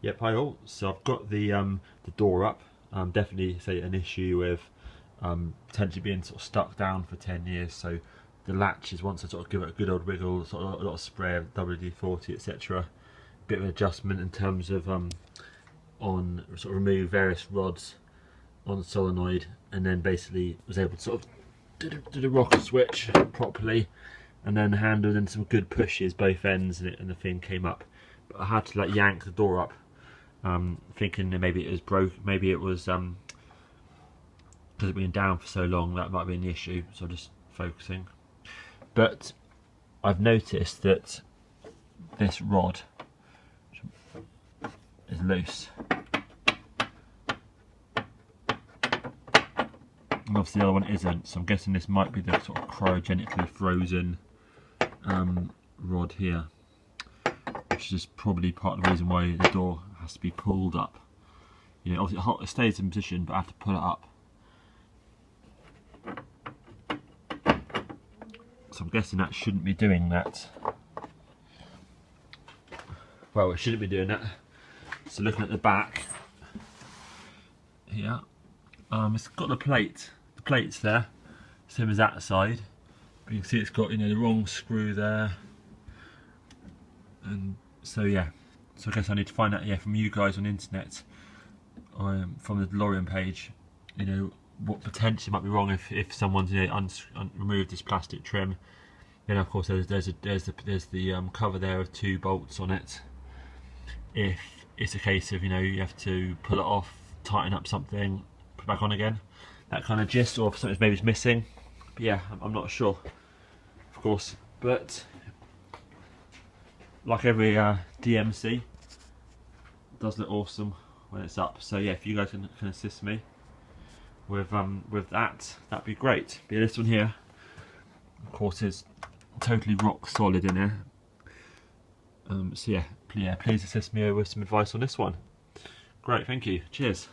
Yep, hi all. So I've got the door up. Definitely say an issue with potentially being sort of stuck down for 10 years. So the latches, once I sort of give it a good old wiggle, sort of a lot of spray of WD-40, etc. Bit of an adjustment in terms of on sort of remove various rods on the solenoid, and then basically was able to sort of do the rocker switch properly, and then handled in some good pushes both ends, and the thing came up. But I had to like yank the door up, thinking that maybe it was broke, maybe it was because it's been down for so long, that might be an issue, so I'm just focusing. But I've noticed that this rod is loose, and obviously the other one isn't, so I'm guessing this might be the sort of cryogenically frozen rod here, which is probably part of the reason why the door has to be pulled up. You know, obviously it stays in position, but I have to pull it up. So I'm guessing that shouldn't be doing that. Well, it shouldn't be doing that. So looking at the back here, it's got the plate's there, same as that side. But you can see it's got, you know, the wrong screw there. And so yeah, so I guess I need to find out, yeah, from you guys on the internet, from the DeLorean page, you know, what potentially might be wrong if someone's, you know, removed this plastic trim. Then of course there's the cover there with 2 bolts on it. If it's a case of, you know, you have to pull it off, tighten up something, put it back on again, that kind of gist, or if something's maybe missing. But yeah, I'm not sure, of course. But like every DMC, it does look awesome when it's up. So yeah, if you guys can assist me with that, that'd be great. But yeah, this one here, of course, is totally rock solid in there. So yeah, please assist me with some advice on this one. Great, thank you. Cheers.